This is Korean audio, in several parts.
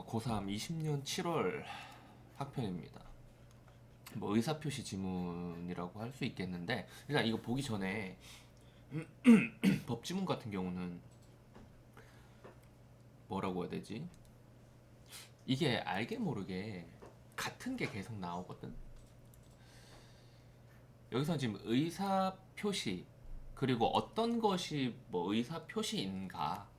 고3 20년 7월 학편입니다. 뭐 의사표시 지문이라고 할 수 있겠는데, 일단 이거 보기 전에 법지문 같은 경우는 뭐라고 해야 되지? 이게 알게 모르게 같은 게 계속 나오거든. 여기서 지금 의사표시, 그리고 어떤 것이 뭐 의사표시인가,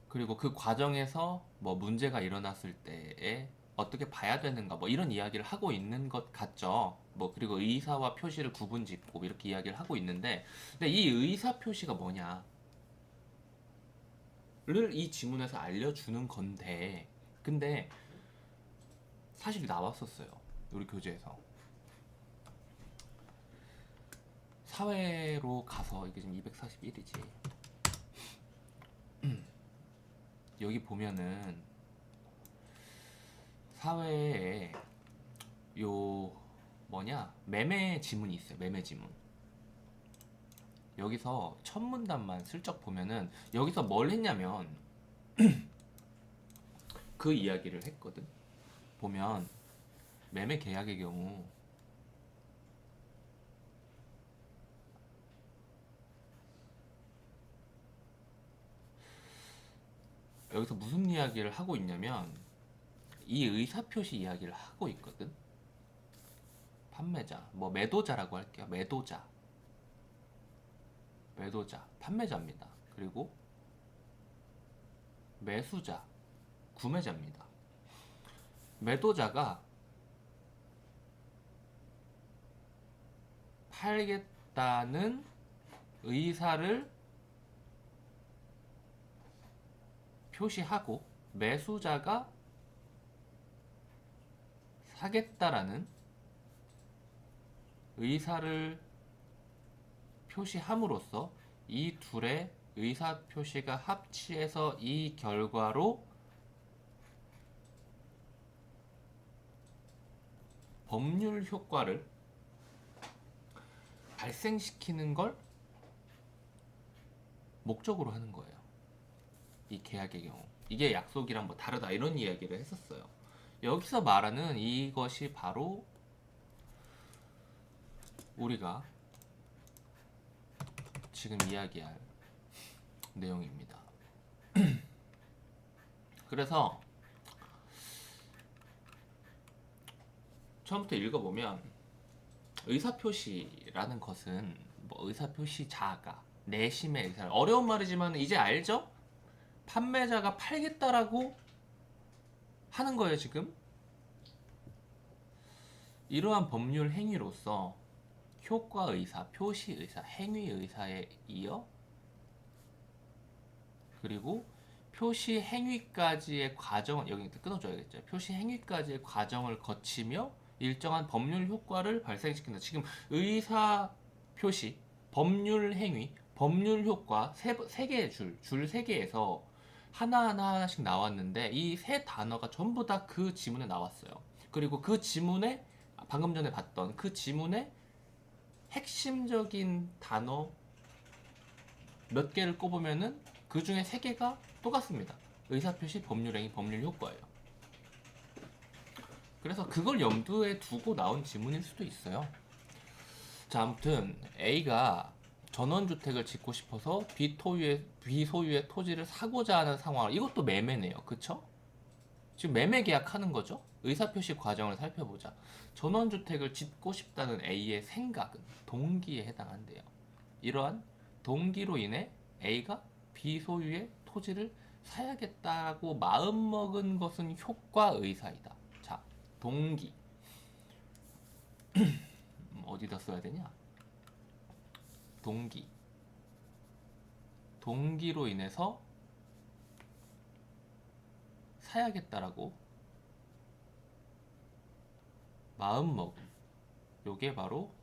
그리고 그 과정에서 뭐 문제가 일어났을 때에 어떻게 봐야 되는가, 뭐 이런 이야기를 하고 있는 것 같죠. 뭐 그리고 의사와 표시를 구분짓고 이렇게 이야기를 하고 있는데, 근데 이 의사 표시가 뭐냐를 이 지문에서 알려주는 건데, 근데 사실 나왔었어요, 우리 교재에서. 사회로 가서, 이게 지금 241이지, 여기 보면은 사회에 요 뭐냐, 매매 지문이 있어요. 매매 지문. 여기서 첫 문단만 슬쩍 보면은, 여기서 뭘 했냐면 그 이야기를 했거든. 보면 매매 계약의 경우 여기서 무슨 이야기를 하고 있냐면 이 의사표시 이야기를 하고 있거든. 판매자, 뭐 매도자라고 할게요. 매도자, 판매자입니다. 그리고 매수자, 구매자입니다. 매도자가 팔겠다는 의사를 표시하고, 매수자가 사겠다라는 의사를 표시함으로써 이 둘의 의사 표시가 합치해서 이 결과로 법률 효과를 발생시키는 걸 목적으로 하는 거예요. 이 계약의 경우 이게 약속이랑 뭐 다르다, 이런 이야기를 했었어요. 여기서 말하는 이것이 바로 우리가 지금 이야기할 내용입니다. 그래서 처음부터 읽어보면, 의사표시라는 것은 뭐 의사표시자가 내심의 의사를, 어려운 말이지만 이제 알죠? 판매자가 팔겠다라고 하는 거예요. 지금 이러한 법률 행위로서 효과 의사, 표시 의사, 행위 의사에 이어, 그리고 표시 행위까지의 과정을, 여기 끊어줘야겠죠. 표시 행위까지의 과정을 거치며 일정한 법률 효과를 발생시킨다. 지금 의사 표시, 법률 행위, 법률 효과 세 개의 줄 세 개에서 하나하나씩 나왔는데, 이 세 단어가 전부 다 그 지문에 나왔어요. 그리고 그 지문에, 방금 전에 봤던 그 지문에 핵심적인 단어 몇 개를 꼽으면은 그 중에 세 개가 똑같습니다. 의사표시, 법률행위, 법률효과예요. 그래서 그걸 염두에 두고 나온 지문일 수도 있어요. 자, 아무튼 A가 전원주택을 짓고 싶어서 비소유의 토지를 사고자 하는 상황, 이것도 매매네요. 그쵸? 지금 매매 계약하는 거죠. 의사표시 과정을 살펴보자. 전원주택을 짓고 싶다는 A의 생각은 동기에 해당한대요. 이러한 동기로 인해 A가 비소유의 토지를 사야겠다고 마음먹은 것은 효과의사이다. 자, 동기. 어디다 써야 되냐? 동기. 동기로 인해서 사야겠다라고 마음먹음. 요게 바로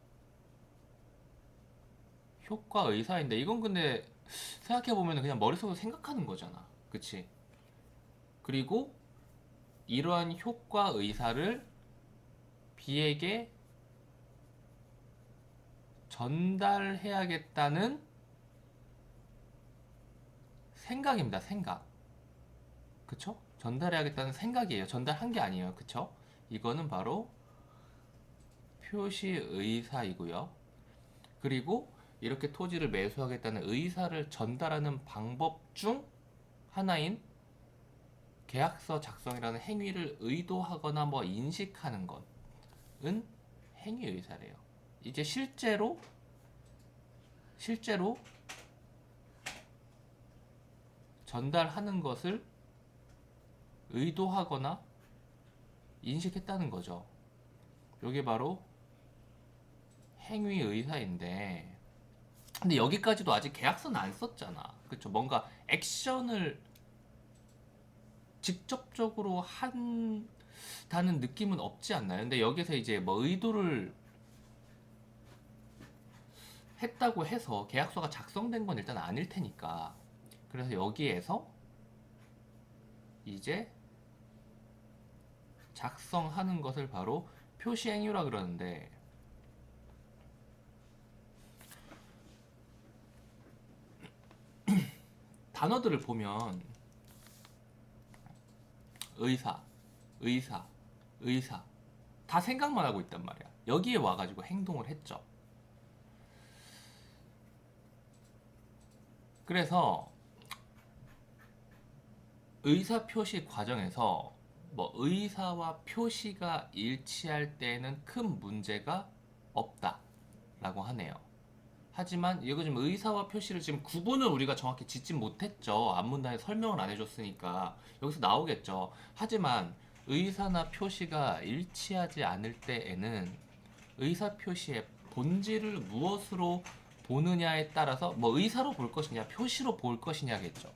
효과의사인데, 이건 근데 생각해보면 그냥 머릿속으로 생각하는 거잖아. 그치? 그리고 이러한 효과의사를 B에게 전달해야겠다는 생각입니다. 생각. 그쵸? 전달해야겠다는 생각이에요. 전달한 게 아니에요. 그쵸? 이거는 바로 표시 의사이고요. 그리고 이렇게 토지를 매수하겠다는 의사를 전달하는 방법 중 하나인 계약서 작성이라는 행위를 의도하거나 뭐 인식하는 것은 행위 의사래요. 이제 실제로 전달하는 것을 의도하거나 인식했다는 거죠. 이게 바로 행위 의사인데, 근데 여기까지도 아직 계약서는 안 썼잖아. 그쵸? 뭔가 액션을 직접적으로 한다는 느낌은 없지 않나요? 근데 여기서 이제 뭐 의도를 했다고 해서 계약서가 작성된 건 일단 아닐 테니까. 그래서 여기에서 이제 작성하는 것을 바로 표시행위라 그러는데, 단어들을 보면 의사, 의사, 의사 다 생각만 하고 있단 말이야. 여기에 와가지고 행동을 했죠. 그래서 의사 표시 과정에서 뭐 의사와 표시가 일치할 때에는 큰 문제가 없다라고 하네요. 하지만 이거 지금 의사와 표시를 지금 구분을 우리가 정확히 짓진 못했죠. 앞문단에 설명을 안 해줬으니까 여기서 나오겠죠. 하지만 의사나 표시가 일치하지 않을 때에는 의사 표시의 본질을 무엇으로 보느냐에 따라서 뭐 의사로 볼 것이냐 표시로 볼 것이냐겠죠.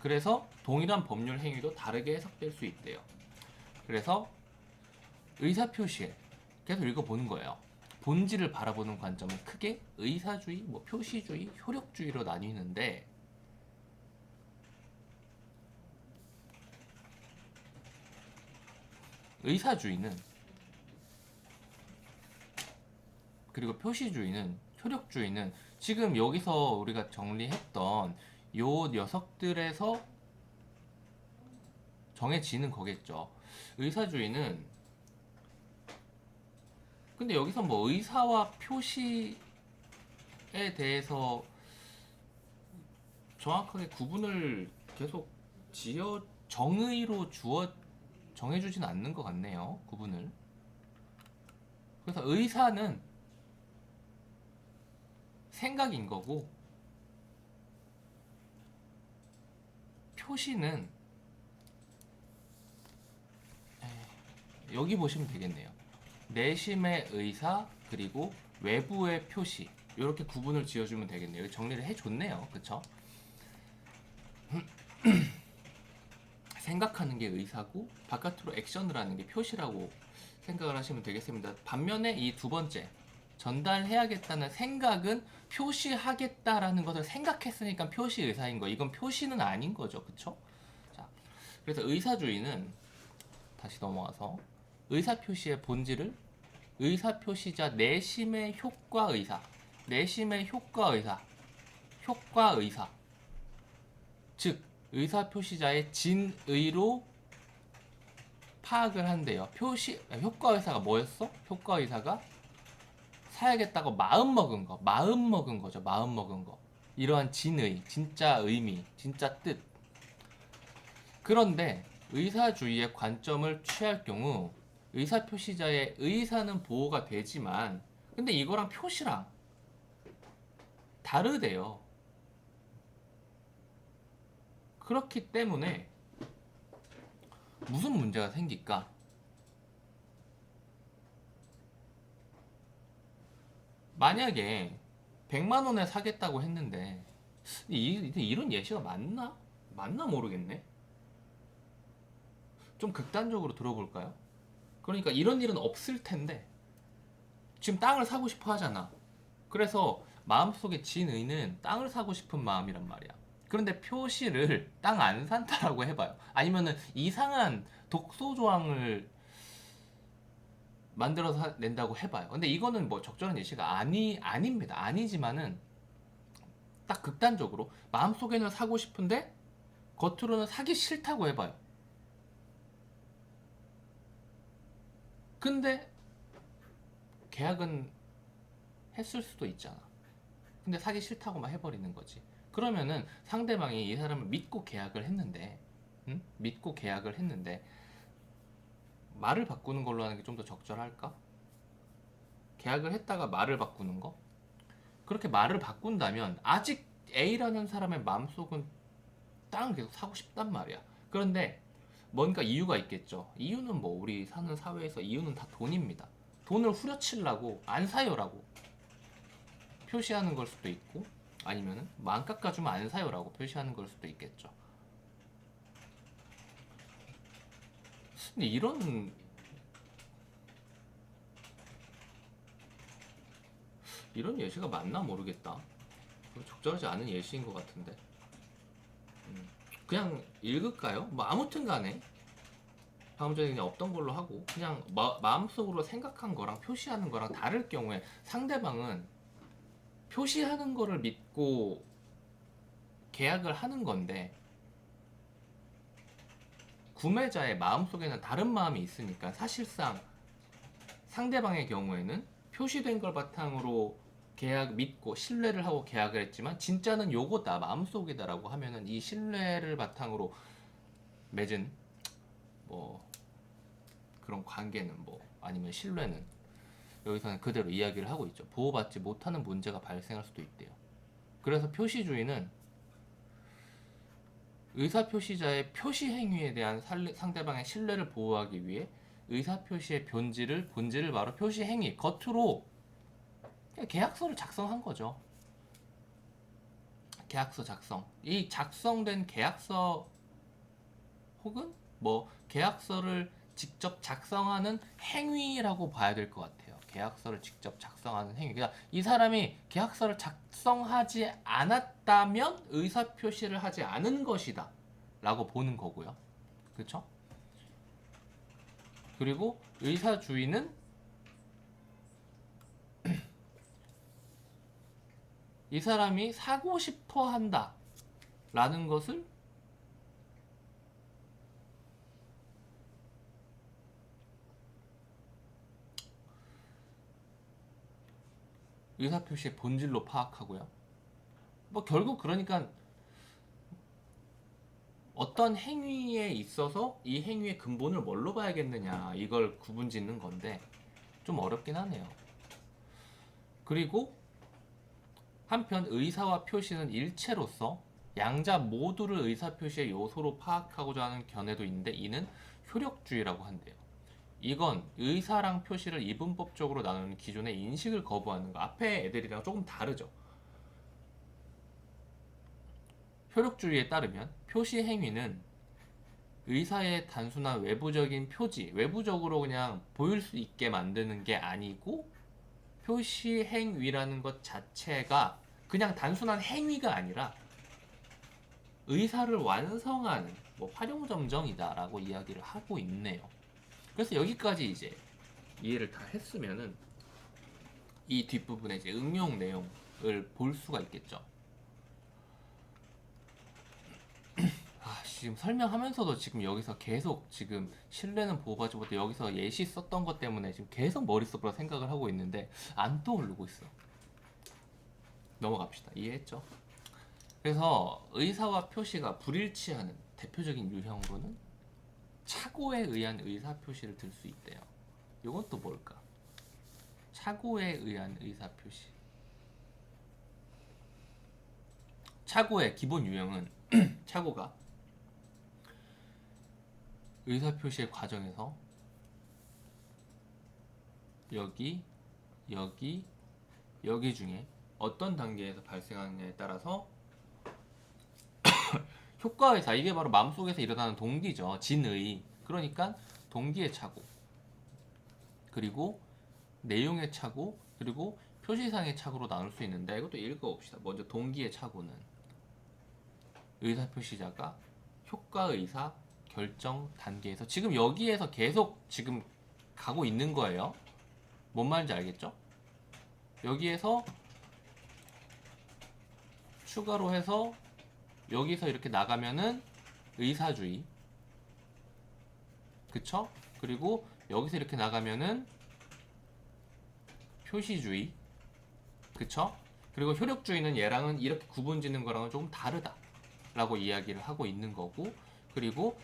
그래서 동일한 법률 행위도 다르게 해석될 수 있대요. 그래서 의사 표시에 계속 읽어보는 거예요. 본질을 바라보는 관점은 크게 의사주의, 뭐 표시주의, 효력주의로 나뉘는데, 의사주의는, 그리고 표시주의는, 효력주의는 지금 여기서 우리가 정리했던 요 녀석들에서 정해지는 거겠죠. 의사주의는, 근데 여기서 뭐 의사와 표시에 대해서 정확하게 구분을 계속 지어 정의로 정해주진 않는 것 같네요. 구분을. 그래서 의사는 생각인 거고, 표시는 여기 보시면 되겠네요. 내심의 의사 그리고 외부의 표시, 이렇게 구분을 지어주면 되겠네요. 정리를 해줬네요. 그쵸? 생각하는 게 의사고 바깥으로 액션을 하는 게 표시라고 생각을 하시면 되겠습니다. 반면에 이 두 번째, 전달해야겠다는 생각은 표시하겠다라는 것을 생각했으니까 표시 의사인 거. 이건 표시는 아닌 거죠. 그쵸? 자, 그래서 의사주의는 다시 넘어가서 의사 표시의 본질을 의사 표시자 내심의 효과 의사, 내심의 효과 의사, 효과 의사, 즉 의사 표시자의 진의로 파악을 한대요. 효과 의사가 뭐였어? 효과 의사가 사야겠다고 마음 먹은 거, 마음 먹은 거죠. 마음 먹은 거. 이러한 진의, 진짜 의미, 진짜 뜻. 그런데 의사주의의 관점을 취할 경우 의사 표시자의 의사는 보호가 되지만, 근데 이거랑 표시랑 다르대요. 그렇기 때문에 무슨 문제가 생길까? 만약에 100만 원에 사겠다고 했는데 이런 예시가 맞나? 맞나 모르겠네. 좀 극단적으로 들어볼까요? 그러니까 이런 일은 없을 텐데 지금 땅을 사고 싶어 하잖아. 그래서 마음속에 진의는 땅을 사고 싶은 마음이란 말이야. 그런데 표시를 땅 안 산다라고 해봐요. 아니면은 이상한 독소 조항을 만들어서 낸다고 해봐요. 근데 이거는 뭐 적절한 예시가 아닙니다. 아니지만은 딱 극단적으로 마음속에는 사고 싶은데 겉으로는 사기 싫다고 해봐요. 근데 계약은 했을 수도 있잖아. 근데 사기 싫다고만 해버리는 거지. 그러면은 상대방이 이 사람을 믿고 계약을 했는데, 응? 믿고 계약을 했는데 말을 바꾸는 걸로 하는 게 좀 더 적절할까? 계약을 했다가 말을 바꾸는 거? 그렇게 말을 바꾼다면 아직 A라는 사람의 마음속은 땅을 계속 사고 싶단 말이야. 그런데 뭔가 이유가 있겠죠. 이유는 뭐 우리 사는 사회에서 이유는 다 돈입니다. 돈을 후려치려고 안 사요라고 표시하는 걸 수도 있고, 아니면은 만 깎아주면 안 사요라고 표시하는 걸 수도 있겠죠. 근데 이런 예시가 맞나 모르겠다. 적절하지 않은 예시인 것 같은데. 그냥 읽을까요? 뭐 아무튼 간에 방금 전에 그냥 없던 걸로 하고, 그냥 마음속으로 생각한 거랑 표시하는 거랑 다를 경우에 상대방은 표시하는 거를 믿고 계약을 하는 건데 구매자의 마음속에는 다른 마음이 있으니까 사실상 상대방의 경우에는 표시된 걸 바탕으로 계약 믿고 신뢰를 하고 계약을 했지만 진짜는 요거다 마음속이다라고 하면은 이 신뢰를 바탕으로 맺은 뭐 그런 관계는 뭐 아니면 신뢰는 여기서는 그대로 이야기를 하고 있죠. 보호받지 못하는 문제가 발생할 수도 있대요. 그래서 표시주의는 의사표시자의 표시 행위에 대한 상대방의 신뢰를 보호하기 위해 의사표시의 본질을 바로 표시 행위, 겉으로 계약서를 작성한 거죠. 계약서 작성. 이 작성된 계약서 혹은 뭐 계약서를 직접 작성하는 행위라고 봐야 될 것 같아요. 계약서를 직접 작성하는 행위. 그러니까 이 사람이 계약서를 작성하지 않았다면 의사표시를 하지 않은 것이다 라고 보는 거고요. 그렇죠? 그리고 의사주의는 이 사람이 사고 싶어 한다 라는 것을 의사표시의 본질로 파악하고요. 뭐 결국 그러니까 어떤 행위에 있어서 이 행위의 근본을 뭘로 봐야겠느냐 이걸 구분 짓는 건데 좀 어렵긴 하네요. 그리고 한편 의사와 표시는 일체로서 양자 모두를 의사표시의 요소로 파악하고자 하는 견해도 있는데 이는 효력주의라고 한대요. 이건 의사랑 표시를 이분법적으로 나누는 기존의 인식을 거부하는 거. 앞에 애들이랑 조금 다르죠. 효력주의에 따르면 표시 행위는 의사의 단순한 외부적인 표지, 외부적으로 그냥 보일 수 있게 만드는 게 아니고 표시 행위라는 것 자체가 그냥 단순한 행위가 아니라 의사를 완성하는 뭐 활용점정이다라고 이야기를 하고 있네요. 그래서 여기까지 이제 이해를 다 했으면은 이 뒷부분에 이제 응용 내용을 볼 수가 있겠죠. 지금 설명하면서도 지금 여기서 계속 지금 신뢰는 보호받지 못해 여기서 예시 썼던 것 때문에 지금 계속 머릿속으로 생각을 하고 있는데 안 떠오르고 있어. 넘어갑시다. 이해했죠? 그래서 의사와 표시가 불일치하는 대표적인 유형으로는 착오에 의한 의사표시를 들 수 있대요. 이건 또 뭘까? 착오에 의한 의사표시. 착오의 기본 유형은 착오가 의사표시의 과정에서 여기, 여기, 여기 중에 어떤 단계에서 발생하느냐에 따라서 효과의사, 이게 바로 마음속에서 일어나는 동기죠. 진의. 그러니까 동기의 착오, 그리고 내용의 착오, 그리고 표시상의 착오로 나눌 수 있는데 이것도 읽어봅시다. 먼저 동기의 착오는 의사표시자가 효과의사 결정 단계에서 지금 여기에서 계속 지금 가고 있는 거예요. 뭔 말인지 알겠죠? 여기에서 추가로 해서 여기서 이렇게 나가면은 의사주의, 그쵸? 그리고 여기서 이렇게 나가면은 표시주의, 그쵸? 그리고 효력주의는 얘랑은 이렇게 구분 짓는 거랑은 조금 다르다 라고 이야기를 하고 있는 거고, 그리고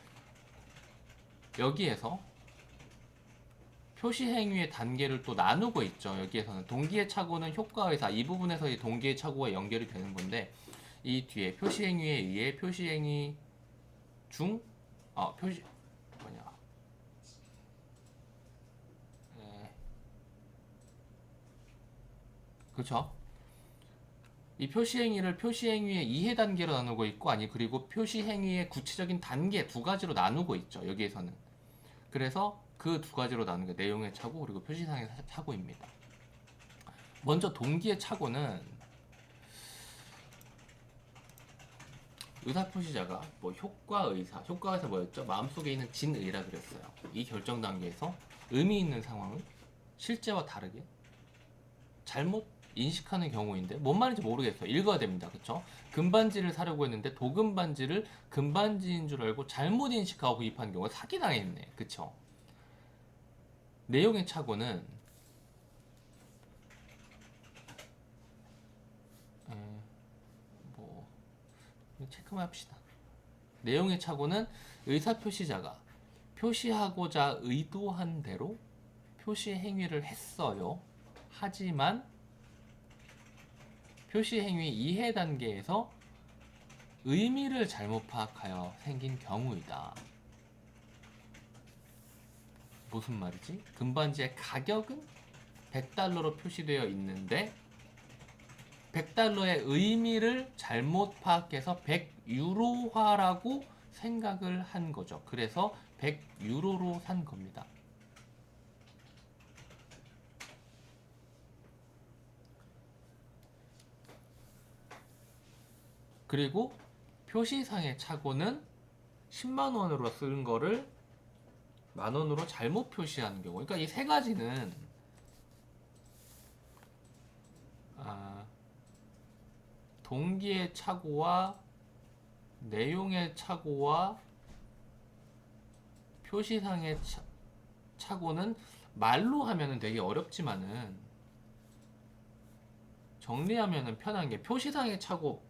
여기에서 표시 행위의 단계를 또 나누고 있죠. 여기에서는 동기의 착오는 효과의사, 이 부분에서 이 동기의 착오가 연결이 되는 건데, 이 뒤에 표시 행위에 의해 표시 행위 중 표시 뭐냐 그렇죠. 이 표시 행위를 표시 행위의 이해 단계로 나누고 있고, 아니 그리고 표시 행위의 구체적인 단계 두 가지로 나누고 있죠. 여기에서는. 그래서 그 두 가지로 나누는 게 내용의 착오 그리고 표시상의 착오입니다. 먼저 동기의 착오는 의사표시자가 뭐 효과의사 뭐였죠? 마음속에 있는 진의라 그랬어요. 이 결정 단계에서 의미 있는 상황을 실제와 다르게 잘못 인식하는 경우인데, 뭔 말인지 모르겠어요. 읽어야 됩니다. 그쵸? 금반지를 사려고 했는데 도금반지를 금반지인 줄 알고 잘못 인식하고 구입한 경우가 사기당했네. 그쵸? 내용의 착오는 뭐 체크만 합시다. 내용의 착오는 의사표시자가 표시하고자 의도한 대로 표시 행위를 했어요. 하지만 표시 행위 이해 단계에서 의미를 잘못 파악하여 생긴 경우이다. 무슨 말이지? 금반지의 가격은 100달러로 표시되어 있는데 100달러의 의미를 잘못 파악해서 100유로화라고 생각을 한 거죠. 그래서 100유로로 산 겁니다. 그리고 표시상의 착오는 10만 원으로 쓴 거를 만 원으로 잘못 표시하는 경우. 그러니까 이 세 가지는 동기의 착오와 내용의 착오와 표시상의 착오는 말로 하면은 되게 어렵지만은 정리하면은 편한 게, 표시상의 착오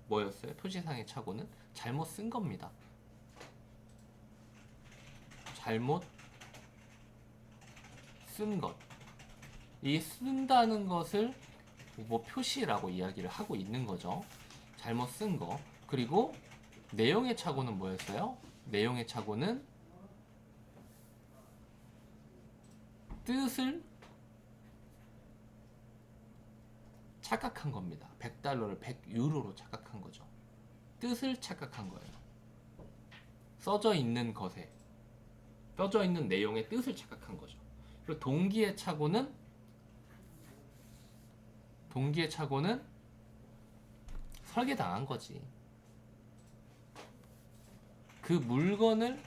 뭐였어요? 표시상의 착오는 잘못 쓴 겁니다. 잘못 쓴 것. 이 쓴다는 것을 뭐 표시라고 이야기를 하고 있는 거죠. 잘못 쓴 거. 그리고 내용의 착오는 뭐였어요? 내용의 착오는 뜻을 착각한 겁니다. 100달러를 100유로로 착각한 거죠. 뜻을 착각한 거예요. 써져 있는 것에, 써져 있는 내용의 뜻을 착각한 거죠. 그리고 동기의 착오는 설계당한 거지. 그 물건을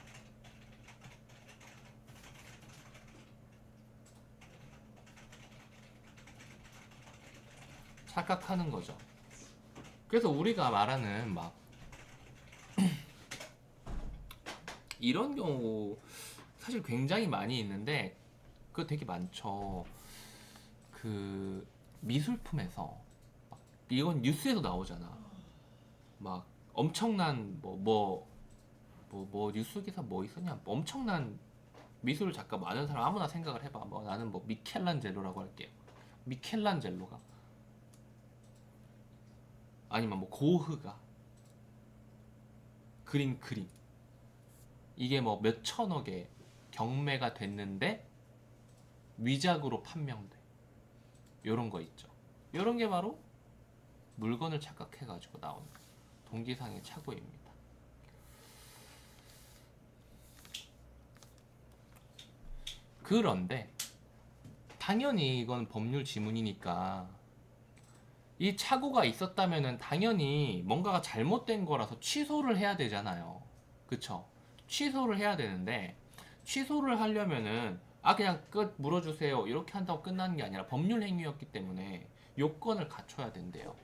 착각하는 거죠. 그래서 우리가 말하는 막 이런 경우 사실 굉장히 많이 있는데, 그거 되게 많죠. 그 미술품에서 이건 뉴스에서 나오잖아. 막 엄청난 뉴스 기사 뭐 있었냐? 엄청난 미술 작가 많은 사람 아무나 생각을 해봐. 뭐 나는 뭐 미켈란젤로라고 할게요. 미켈란젤로가, 아니면 뭐 고흐가 그림 이게 뭐 몇 천억에 경매가 됐는데 위작으로 판명돼. 요런 거 있죠. 요런 게 바로 물건을 착각해가지고 나오는 동기상의 착오입니다. 그런데 당연히 이건 법률 지문이니까 이 착오가 있었다면은 당연히 뭔가가 잘못된 거라서 취소를 해야 되잖아요. 그쵸? 취소를 해야 되는데, 취소를 하려면은 그냥 끝 물어주세요 이렇게 한다고 끝나는 게 아니라 법률 행위였기 때문에 요건을 갖춰야 된대요.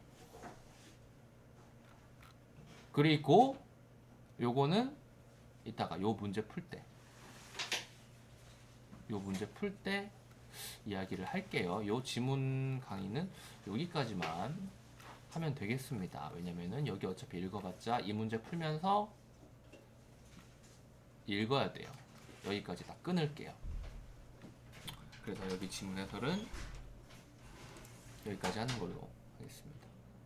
그리고 요거는 이따가 요 문제 풀 때, 이야기를 할게요. 요 지문 강의는 여기까지만 하면 되겠습니다. 왜냐면은 여기 어차피 읽어봤자 이 문제 풀면서 읽어야 돼요. 여기까지 다 끊을게요. 그래서 여기 지문 해설은 여기까지 하는 걸로 하겠습니다.